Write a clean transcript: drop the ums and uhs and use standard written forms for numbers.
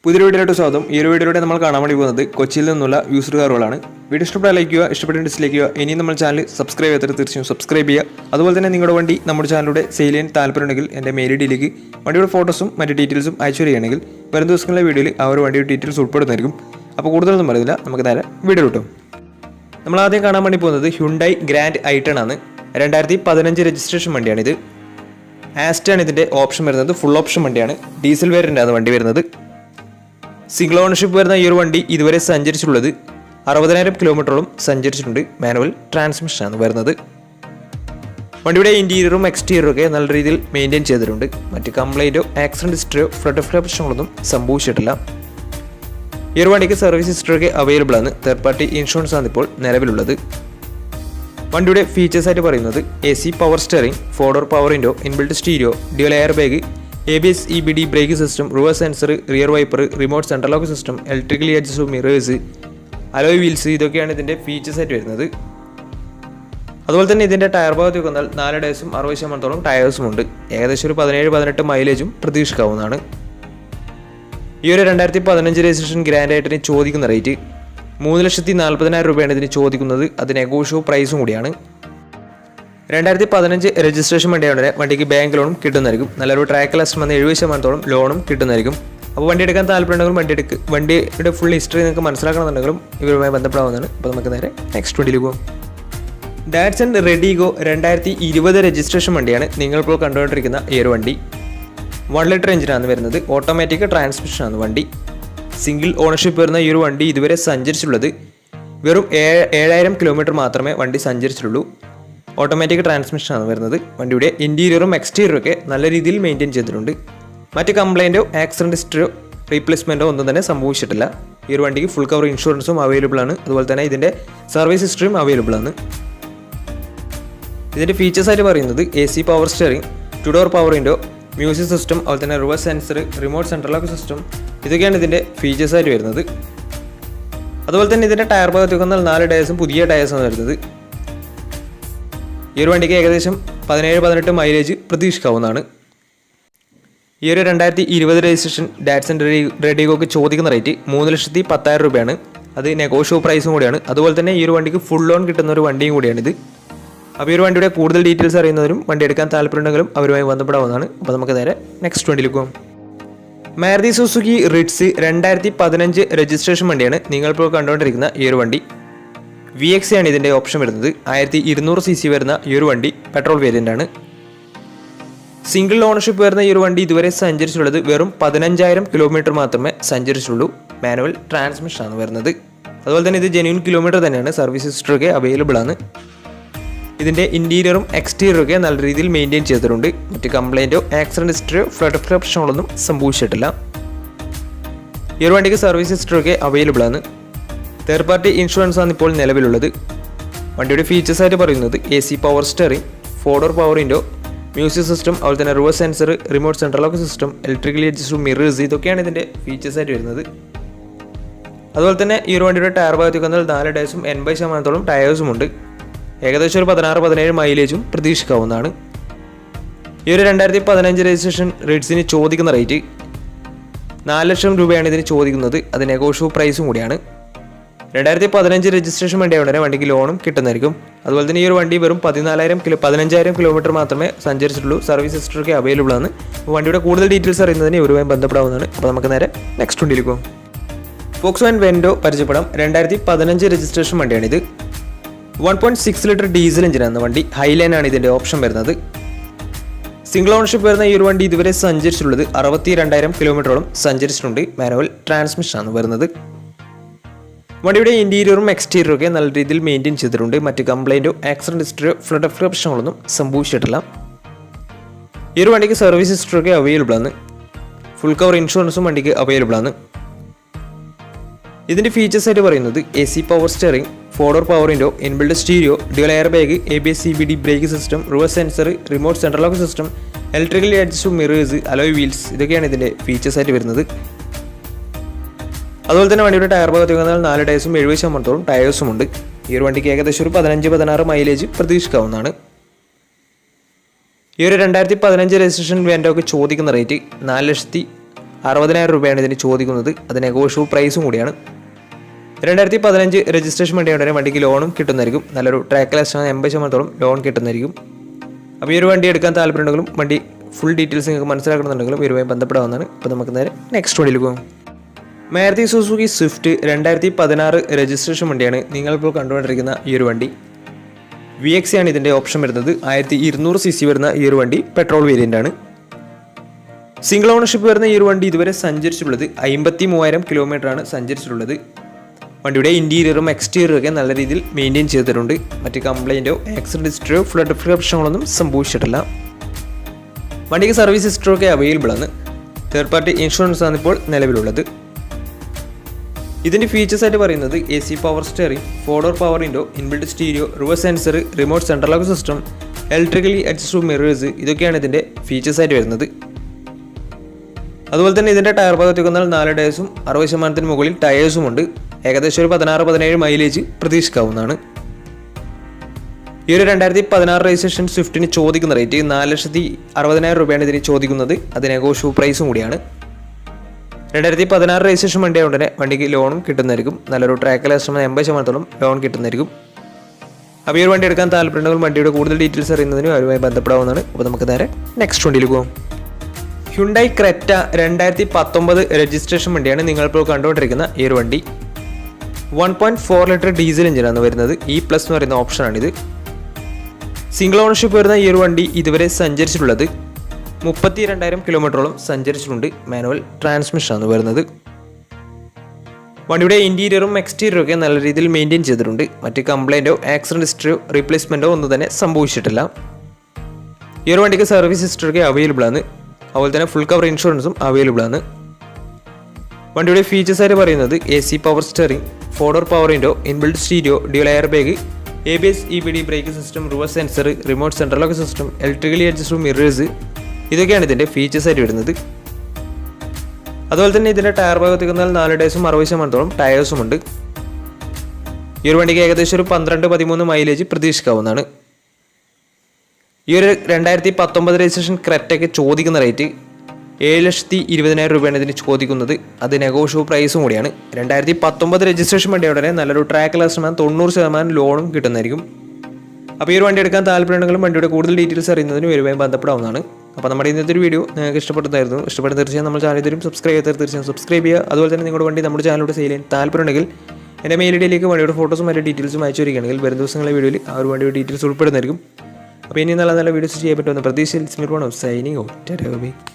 പുതിയ വീഡിയോയിലോട്ട് സ്വാഗതം. ഈ ഒരു വീഡിയോയിലൂടെ നമ്മൾ കാണാൻ വേണ്ടി പോകുന്നത് കൊച്ചിയിൽ നിന്നുള്ള യൂസ്ഡ് കാറുകളാണ്. വീഡിയോ ഇഷ്ടപ്പെട്ടാൽ ലൈക്ക് ചെയ്യുക, ഇഷ്ടപ്പെട്ട ഡിസ്ലൈക്ക് ചെയ്യുക. ഇനിയും നമ്മൾ ചാനൽ സബ്സ്ക്രൈബ് ചെയ്യാത്ത തീർച്ചയായും സബ്സ്ക്രൈബ് ചെയ്യുക. അതുപോലെ തന്നെ നിങ്ങളുടെ വണ്ടി നമ്മുടെ ചാനലിലൂടെ സെയിൽ ചെയ്യാൻ താല്പര്യമുണ്ടെങ്കിൽ എൻ്റെ മെയിൽ ഐഡിയിലേക്ക് വണ്ടിയുടെ ഫോട്ടോസും മറ്റ് ഡീറ്റെയിൽസും അയച്ചു തരികയാണെങ്കിൽ വരും ദിവസങ്ങളിലെ വീഡിയോയിൽ ആ ഒരു വണ്ടിയുടെ ഡീറ്റെയിൽസ് ഉൾപ്പെടുന്നതായിരിക്കും. അപ്പോൾ കൂടുതലൊന്നും പറയുന്നില്ല, നമുക്ക് നേരെ വീഡിയോ കിട്ടും. നമ്മൾ ആദ്യം കാണാൻ വേണ്ടി പോകുന്നത് ഹ്യുണ്ടായി ഗ്രാൻഡ് ഐ10 ആണ്. 2015 രജിസ്ട്രേഷൻ വണ്ടിയാണിത്. ആസ്റ്റാണ് ഇതിൻ്റെ ഓപ്ഷൻ വരുന്നത്. ഫുൾ ഓപ്ഷൻ വണ്ടിയാണ്. ഡീസൽ വേരിയൻ്റാണ് വണ്ടി വരുന്നത്. സിംഗിൾ ഓണർഷിപ്പ് വരുന്ന ഈ ഒരു വണ്ടി ഇതുവരെ സഞ്ചരിച്ചിട്ടുള്ളത് 60,000 കിലോമീറ്ററോളം സഞ്ചരിച്ചിട്ടുണ്ട്. മാനുവൽ ട്രാൻസ്മിഷനാണ് വരുന്നത്. വണ്ടിയുടെ ഇൻറ്റീരിയറും എക്സ്റ്റീരിയറും ഒക്കെ നല്ല രീതിയിൽ മെയിൻറ്റെയിൻ ചെയ്തിട്ടുണ്ട്. മറ്റ് കംപ്ലൈൻറ്റോ ആക്സിഡൻറ്റ് ഹിസ്റ്ററിയോ ഫ്ലഡ് പ്രശ്നങ്ങളൊന്നും സംഭവിച്ചിട്ടില്ല. ഈ ഒരു വണ്ടിക്ക് സർവീസ് ഹിസ്റ്ററിയൊക്കെ അവൈലബിൾ ആണ്. തേർഡ് പാർട്ടി ഇൻഷുറൻസ് ആണ് ഇപ്പോൾ നിലവിലുള്ളത്. വണ്ടിയുടെ ഫീച്ചേഴ്സായിട്ട് പറയുന്നത് AC power steering, 4 door power window, inbuilt stereo, dual air bag, ABS EBD brake system, reverse sensor, rear wiper, remote central lock system, electrically adjustable mirrors, alloy wheels, ഇതൊക്കെയാണ് ഇതിൻ്റെ ഫീച്ചേഴ്സായിട്ട് വരുന്നത്. അതുപോലെ തന്നെ ഇതിൻ്റെ ടയർ ഭാഗത്ത് വന്നാൽ 4 ടയേഴ്സും 60% ടയേഴ്സും ഉണ്ട്. ഏകദേശം ഒരു 17-18 മൈലേജും പ്രതീക്ഷിക്കാവുന്നതാണ്. ഈ ഒരു 2015 രജിസ്ട്രേഷൻ ഗ്രാൻഡ് ഐ10 ചോദിക്കുന്ന റേറ്റ് 3,40,000 രൂപയാണ് ഇതിന് ചോദിക്കുന്നത്. അത് നെഗോഷ്യബിൾ പ്രൈസും കൂടിയാണ്. 2015 രജിസ്ട്രേഷൻ വണ്ടിയാണ്. വണ്ടിക്ക് ബാങ്ക് ലോണും കിട്ടുന്നതായിരിക്കും. നല്ലൊരു ട്രാക്ക് ലാസ്റ്റ് വന്ന് 70% ലോണും കിട്ടുന്നതായിരിക്കും. അപ്പോൾ വണ്ടി എടുക്കാൻ താല്പര്യമുണ്ടെങ്കിലും വണ്ടിയുടെ ഫുൾ ഹിസ്റ്ററി നിങ്ങൾക്ക് മനസ്സിലാക്കണമെന്നുണ്ടെങ്കിലും ഇവരുമായി ബന്ധപ്പെടാവുന്നതാണ്. അപ്പോൾ നമുക്ക് നേരെ നെക്സ്റ്റ് വണ്ടിയിൽ പോകും. ഡാറ്റ്സൺ റെഡിഗോ 2020 രജിസ്ട്രേഷൻ വണ്ടിയാണ് നിങ്ങളിപ്പോൾ കണ്ടുകൊണ്ടിരിക്കുന്ന ഈ ഒരു വണ്ടി. 1 ലിറ്റർ എഞ്ചിനാണ് വരുന്നത്. ഓട്ടോമാറ്റിക് ട്രാൻസ്മിഷനാണ് വണ്ടി. സിംഗിൾ ഓണർഷിപ്പ് വരുന്ന ഈ ഒരു വണ്ടി ഇതുവരെ സഞ്ചരിച്ചിട്ടുള്ളത് വെറും 7,000 കിലോമീറ്റർ മാത്രമേ വണ്ടി സഞ്ചരിച്ചിട്ടുള്ളൂ. ഓട്ടോമാറ്റിക് ട്രാൻസ്മിഷനാണ് വരുന്നത്. വണ്ടിയുടെ ഇൻറ്റീരിയറും എക്സ്റ്റീരിയറും ഒക്കെ നല്ല രീതിയിൽ മെയിൻറ്റെയിൻ ചെയ്തിട്ടുണ്ട്. മറ്റ് കംപ്ലൈൻറ്റോ ആക്സിഡൻറ്റ് ഹിസ്റ്ററിയോ റീപ്ലേസ്മെൻറ്റോ ഒന്നും തന്നെ സംഭവിച്ചിട്ടില്ല. ഈ ഒരു വണ്ടിക്ക് ഫുൾ കവർ ഇൻഷുറൻസും അവൈലബിൾ ആണ്. അതുപോലെ തന്നെ ഇതിൻ്റെ സർവീസ് ഹിസ്റ്ററിയും അവൈലബിൾ ആണ്. ഇതിൻ്റെ ഫീച്ചേഴ്സായിട്ട് പറയുന്നത് AC power steering, 2 door power window, music system, അതുപോലെ തന്നെ reverse sensor, remote central lock system, ഇതൊക്കെയാണ് ഇതിൻ്റെ ഫീച്ചേഴ്സായിട്ട് വരുന്നത്. അതുപോലെ തന്നെ ഇതിൻ്റെ ടയർ ഭാഗത്ത് വന്നാൽ 4 ടയേഴ്സും പുതിയ ടയേഴ്സാണ് വരുന്നത്. ഈ ഒരു വണ്ടിക്ക് ഏകദേശം 17-18 മൈലേജ് പ്രതീക്ഷിക്കാവുന്നതാണ്. ഈ ഒരു 2020 രജിസ്ട്രേഷൻ ഡാറ്റ്സൺ റെഡിഗോക്ക് ചോദിക്കുന്ന റേറ്റ് 3,10,000 രൂപയാണ്. അത് നെഗോഷ്യബിൾ പ്രൈസും കൂടിയാണ്. അതുപോലെ തന്നെ ഈ ഒരു വണ്ടിക്ക് ഫുൾ ലോൺ കിട്ടുന്ന ഒരു വണ്ടിയും കൂടിയാണിത്. അപ്പോൾ ഈ ഒരു വണ്ടിയുടെ കൂടുതൽ ഡീറ്റെയിൽസ് അറിയുന്നവരും വണ്ടി എടുക്കാൻ താല്പര്യമുണ്ടെങ്കിലും അവരുമായി ബന്ധപ്പെടാവുന്നതാണ്. അപ്പോൾ നമുക്ക് നേരെ നെക്സ്റ്റ് വണ്ടിയിൽ പോകും. മാരുതി സുസുക്കി റിറ്റ്സ് 2015 രജിസ്ട്രേഷൻ വണ്ടിയാണ് നിങ്ങളിപ്പോൾ കണ്ടുകൊണ്ടിരിക്കുന്ന ഈ ഒരു വണ്ടി. VX ആണ് ഇതിൻ്റെ ഓപ്ഷൻ വരുന്നത്. 1200 cc വരുന്ന ഈ ഒരു വണ്ടി പെട്രോൾ വേരിയൻ്റ് ആണ്. സിംഗിൾ ഓണർഷിപ്പ് വരുന്ന ഈ ഒരു വണ്ടി ഇതുവരെ സഞ്ചരിച്ചിട്ടുള്ളത് വെറും 15,000 കിലോമീറ്റർ മാത്രമേ സഞ്ചരിച്ചിട്ടുള്ളൂ. മാനുവൽ ട്രാൻസ്മിഷനാണ് വരുന്നത്. അതുപോലെ തന്നെ ഇത് ജെന്യൂൻ കിലോമീറ്റർ തന്നെയാണ്. സർവീസ് ഹിസ്റ്ററിയൊക്കെ അവൈലബിൾ ആണ്. ഇതിൻ്റെ ഇൻറ്റീരിയറും എക്സ്റ്റീരിയറും ഒക്കെ നല്ല രീതിയിൽ മെയിൻറ്റെയിൻ ചെയ്തിട്ടുണ്ട്. മറ്റ് കംപ്ലൈൻറ്റോ ആക്സിഡൻറ്റ് ഹിസ്റ്ററിയോ ഫ്ലഡ് പ്രശ്നങ്ങളൊന്നും സംഭവിച്ചിട്ടില്ല. ഈ ഒരു വണ്ടിക്ക് സർവീസ് ഹിസ്റ്ററിയൊക്കെ അവൈലബിൾ ആണ്. തേർഡ് പാർട്ടി ഇൻഷുറൻസ് ആണ് ഇപ്പോൾ നിലവിലുള്ളത്. വണ്ടിയുടെ ഫീച്ചേഴ്സായിട്ട് പറയുന്നത് AC power steering, 4 door power window, music system, അതുപോലെ തന്നെ reverse sensor, remote central lock system, electrically adjustable mirrors, ഇതൊക്കെയാണ് ഇതിൻ്റെ ഫീച്ചേഴ്സായിട്ട് വരുന്നത്. അതുപോലെ തന്നെ ഈ ഒരു വണ്ടിയുടെ ടയർ ഭാഗത്ത് വന്നാൽ 4 ടയേഴ്സും 80% ടയേഴ്സും ഉണ്ട്. ഏകദേശം ഒരു 16-17 മൈലേജും പ്രതീക്ഷിക്കാവുന്നതാണ്. ഈ ഒരു 2015 രജിസ്ട്രേഷൻ റേറ്റ്സിന് ചോദിക്കുന്ന റേറ്റ് 4 ലക്ഷം രൂപയാണ് ഇതിന് ചോദിക്കുന്നത്. അത് നെഗോഷ്യബിൾ പ്രൈസും കൂടിയാണ്. 2015 രജിസ്ട്രേഷൻ വണ്ടിയാവുന്നതിന് വണ്ടിക്ക് ലോണും കിട്ടുന്നതായിരിക്കും. അതുപോലെ തന്നെ ഈ ഒരു വണ്ടി വെറും 15,000 കിലോമീറ്റർ മാത്രമേ സഞ്ചരിച്ചിട്ടുള്ളൂ. സർവീസ് ഹിസ്റ്ററിയൊക്കെ അവൈലബിൾ ആണ്. വണ്ടിയുടെ കൂടുതൽ ഡീറ്റെയിൽസ് അറിയുന്നതിന് ഇവരുമായി ബന്ധപ്പെടാവുന്നതാണ്. അപ്പോൾ നമുക്ക് നേരെ നെക്സ്റ്റ് വണ്ടിയിലേക്ക് പോകും. ഫോക്സ്വാഗൻ വെൻഡോ പരിചയപ്പെടാം. 2015 രജിസ്ട്രേഷൻ വണ്ടിയാണിത്. 1.6 ലിറ്റർ ഡീസൽ എഞ്ചിനാണ് വണ്ടി. ഹൈലൈൻ ആണ് ഇതിൻ്റെ ഓപ്ഷൻ വരുന്നത്. സിംഗിൾ ഓണർഷിപ്പ് വരുന്ന ഈ ഒരു വണ്ടി ഇതുവരെ സഞ്ചരിച്ചിട്ടുള്ളത് 62,000 കിലോമീറ്ററോളം സഞ്ചരിച്ചിട്ടുണ്ട്. മാനുവൽ ട്രാൻസ്മിഷനാണ് വരുന്നത്. വണ്ടിയുടെ ഇൻറ്റീരിയറും എക്സ്റ്റീരിയറും ഒക്കെ നല്ല രീതിയിൽ മെയിൻറ്റെയിൻ ചെയ്തിട്ടുണ്ട്. മറ്റ് കംപ്ലൈൻറ്റോ ആക്സിഡൻറ്റ് ഹിസ്റ്ററിയോ ഫ്ലഡ് പ്രശ്നങ്ങളൊന്നും സംഭവിച്ചിട്ടില്ല. ഈ ഒരു വണ്ടിക്ക് സർവീസ് ഹിസ്റ്ററിയൊക്കെ അവൈലബിൾ ആണ്. ഫുൾ കവർ ഇൻഷുറൻസും വണ്ടിക്ക് അവൈലബിൾ ആണ്. ഇതിൻ്റെ ഫീച്ചേഴ്സായിട്ട് പറയുന്നത് AC power steering, 4 door power window, inbuilt stereo, dual air bag, ABS EBD brake system, reverse sensor, remote central lock system, electrically adjustable mirrors, alloy wheels, ഇതൊക്കെയാണ് ഇതിൻ്റെ ഫീച്ചേഴ്സായിട്ട് വരുന്നത്. അതുപോലെ തന്നെ വണ്ടിയുടെ ടയർ ഭാഗത്ത് വന്നാൽ 4 ടയേഴ്സും 70% ടയേഴ്സും ഉണ്ട്. ഈ ഒരു വണ്ടിക്ക് ഏകദേശം ഒരു 15-16 മൈലേജ് പ്രതീക്ഷിക്കാവുന്നതാണ്. ഈ ഒരു 2015 രജിസ്ട്രേഷൻ വേണ്ടൊക്കെ ചോദിക്കുന്ന റേറ്റ് 4,60,000 60,000 രൂപയാണ് ഇതിന് ചോദിക്കുന്നത്. അത് നെഗോഷ്യബിൾ പ്രൈസും കൂടിയാണ്. 2015 രജിസ്ട്രേഷൻ വണ്ടിയുടെ വണ്ടിക്ക് ലോണും കിട്ടുന്നതായിരിക്കും. നല്ലൊരു ട്രാക്ക് 80% ലോൺ കിട്ടുന്നതായിരിക്കും. അപ്പോൾ ഈ ഒരു വണ്ടി എടുക്കാൻ താല്പര്യമുണ്ടെങ്കിലും വണ്ടി ഫുൾ ഡീറ്റെയിൽസ് നിങ്ങൾക്ക് മനസ്സിലാക്കണമെന്നുണ്ടെങ്കിലും ഇവരുമായി ബന്ധപ്പെടാവുന്നതാണ്. അപ്പോൾ നമുക്ക് നേരെ നെക്സ്റ്റ് വണ്ടിയിൽ പോകും. മാരുതി സുസുക്കി സ്വിഫ്റ്റ് 2016 രജിസ്ട്രേഷൻ വണ്ടിയാണ് നിങ്ങളിപ്പോൾ കണ്ടുകൊണ്ടിരിക്കുന്ന ഈ ഒരു വണ്ടി. VXC ആണ് ഇതിൻ്റെ ഓപ്ഷൻ വരുന്നത്. 1200 cc വരുന്ന ഈ ഒരു വണ്ടി പെട്രോൾ വേരിയൻ്റ് ആണ്. സിംഗിൾ ഓണർഷിപ്പ് വരുന്ന ഈ ഒരു വണ്ടി ഇതുവരെ സഞ്ചരിച്ചിട്ടുള്ളത് 53,000 കിലോമീറ്ററാണ് സഞ്ചരിച്ചിട്ടുള്ളത്. വണ്ടിയുടെ ഇൻറ്റീരിയറും എക്സ്റ്റീരിയറും ഒക്കെ നല്ല രീതിയിൽ മെയിൻറ്റെയിൻ ചെയ്തിട്ടുണ്ട്. മറ്റ് കംപ്ലൈൻറ്റോ ആക്സിഡൻറ്റ് ഹിസ്റ്ററിയോ ഫ്ലഡ് പ്രശ്നങ്ങളൊന്നും സംഭവിച്ചിട്ടില്ല. വണ്ടിക്ക് സർവീസ് ഹിസ്റ്ററി ഒക്കെ അവൈലബിൾ ആണ്. തേർഡ് പാർട്ടി ഇൻഷുറൻസ് ആണ് ഇപ്പോൾ നിലവിലുള്ളത്. ഇതിൻ്റെ ഫീച്ചേഴ്സ് ആയിട്ട് പറയുന്നത് AC power steering, 4-door power window, inbuilt stereo, reverse sensor, remote central lock system, electrically adjustable mirrors, ഇതൊക്കെയാണ് ഇതിൻ്റെ ഫീച്ചേഴ്സ് ആയിട്ട് വരുന്നത്. അതുപോലെ തന്നെ ഇതിൻ്റെ ടയർ ഭാഗത്തേക്ക് വന്നാൽ 4 ടയേഴ്സും 60% മുകളിൽ ടയേഴ്സും ഉണ്ട്. ഏകദേശം ഒരു 16-17 മൈലേജ് പ്രതീക്ഷിക്കാവുന്നതാണ്. ഈ ഒരു 2016 രജിസ്ട്രേഷൻ സ്വിഫ്റ്റിന് ചോദിക്കുന്ന റേറ്റ് 4,60,000 രൂപയാണ് ഇതിന് ചോദിക്കുന്നത്. അത് നെഗോഷ്യബിൾ പ്രൈസും കൂടിയാണ്. 2016 രജിസ്ട്രേഷൻ വണ്ടിയായതുകൊണ്ട് തന്നെ വണ്ടിക്ക് ലോണും കിട്ടുന്നതായിരിക്കും. നല്ലൊരു ട്രാക്ക് 80% ലോൺ കിട്ടുന്നതായിരിക്കും. അപ്പോൾ ഈ ഒരു വണ്ടി എടുക്കാൻ താല്പര്യമുണ്ടെങ്കിൽ വണ്ടിയുടെ കൂടുതൽ ഡീറ്റെയിൽസ് അറിയുന്നതിനും അവരുമായി ബന്ധപ്പെടാവുന്നതാണ്. അപ്പോൾ നമുക്ക് നേരെ നെക്സ്റ്റ് വണ്ടിയിൽ പോകും. ഹ്യുണ്ടായി ക്രെറ്റ 2019 രജിസ്ട്രേഷൻ വണ്ടിയാണ് നിങ്ങളിപ്പോൾ കണ്ടുകൊണ്ടിരിക്കുന്ന ഈ ഒരു വണ്ടി. 1.4 ലിറ്റർ ഡീസൽ എഞ്ചിനാണ് വരുന്നത്. E+ എന്ന് പറയുന്ന ഓപ്ഷനാണിത്. സിംഗിൾ ഓണർഷിപ്പ് വരുന്ന ഈ ഒരു വണ്ടി ഇതുവരെ സഞ്ചരിച്ചിട്ടുള്ളത് 32,000 കിലോമീറ്ററോളം സഞ്ചരിച്ചിട്ടുണ്ട്. മാനുവൽ ട്രാൻസ്മിഷനാണ് വരുന്നത്. വണ്ടിയുടെ ഇൻറ്റീരിയറും എക്സ്റ്റീരിയറും ഒക്കെ നല്ല രീതിയിൽ മെയിൻറ്റെയിൻ ചെയ്തിട്ടുണ്ട്. മറ്റ് കംപ്ലൈൻറ്റോ ആക്സിഡൻറ്റ് ഹിസ്റ്ററിയോ റീപ്ലേസ്മെൻറ്റോ ഒന്നും തന്നെ സംഭവിച്ചിട്ടില്ല. ഈ ഒരു വണ്ടിക്ക് സർവീസ് ഹിസ്റ്ററി ഒക്കെ അവൈലബിൾ ആണ്. അതുപോലെ തന്നെ ഫുൾ കവർ ഇൻഷുറൻസും അവൈലബിൾ ആണ്. വണ്ടിയുടെ ഫീച്ചേഴ്സ് ആയിട്ട് പറയുന്നത് AC power steering, 4-door power window, inbuilt stereo, dual air bag, ABS EBD brake system, reverse sensor, remote central lock system, electrically adjustable mirrors, ഇതൊക്കെയാണ് ഇതിൻ്റെ ഫീച്ചേഴ്സ് ആയിട്ട് വരുന്നത്. അതുപോലെ തന്നെ ഇതിൻ്റെ ടയർ ഭാഗത്തേക്ക് വന്നാൽ 4 ടയേഴ്സും 60% ടയേഴ്സും ഉണ്ട്. ഈ ഒരു വണ്ടിക്ക് ഏകദേശം ഒരു 12-13 മൈലേജ് പ്രതീക്ഷിക്കാവുന്നതാണ്. ഈ ഒരു 2019 രജിസ്ട്രേഷൻ ക്രെറ്റയ്ക്ക് ചോദിക്കുന്ന റേറ്റ് 7,20,000 രൂപയാണ് ഇതിന് ചോദിക്കുന്നത്. അത് നെഗോഷ്യബിൾ പ്രൈസും കൂടിയാണ്. 2019 രജിസ്ട്രേഷൻ വണ്ടിയോടെ തന്നെ നല്ലൊരു ട്രാക്ക് 90% ലോണും കിട്ടുന്നതായിരിക്കും. അപ്പോൾ ഈ ഒരു വണ്ടി എടുക്കാൻ താല്പര്യമുണ്ടെങ്കിലും വണ്ടിയുടെ കൂടുതൽ ഡീറ്റെയിൽസ് അറിയുന്നതിന് വരുവാൻ ബന്ധപ്പെടാവുന്നതാണ്. അപ്പോൾ നമ്മുടെ ഇന്നത്തെ ഒരു വീഡിയോ നിങ്ങൾക്ക് ഇഷ്ടപ്പെട്ടതായിരുന്നു. ഇഷ്ടപ്പെടുന്ന തീർച്ചയായും നമ്മൾ ചാനൽ തരും. സബ്സ്ക്രൈബ് ചെയ്താൽ തീർച്ചയായും സബ്സ്ക്രൈബ് ചെയ്യുക. അതുപോലെ തന്നെ നിങ്ങളുടെ വണ്ടി നമ്മുടെ ചാനലിലൂടെ സെയിൽ ചെയ്യാൻ താല്പര്യമുണ്ടെങ്കിൽ എൻ്റെ മെയിൽ ഐഡിയിലേക്ക് വണ്ടിയുടെ ഫോട്ടോസും മറ്റു ഡീറ്റെയിൽസും അയച്ചു വരികയാണെങ്കിൽ വരും ദിവസങ്ങളിലെ വീഡിയോയിൽ ആ ഒരു വണ്ടിയുടെ ഡീറ്റെയിൽസ് ഉൾപ്പെടുന്നതായിരിക്കും. അപ്പോൾ ഇനി നല്ല നല്ല വീഡിയോസ് ചെയ്യാൻ പറ്റുമെന്ന് പ്രതീക്ഷയിൽ സൈനിങ് ഔട്ട്.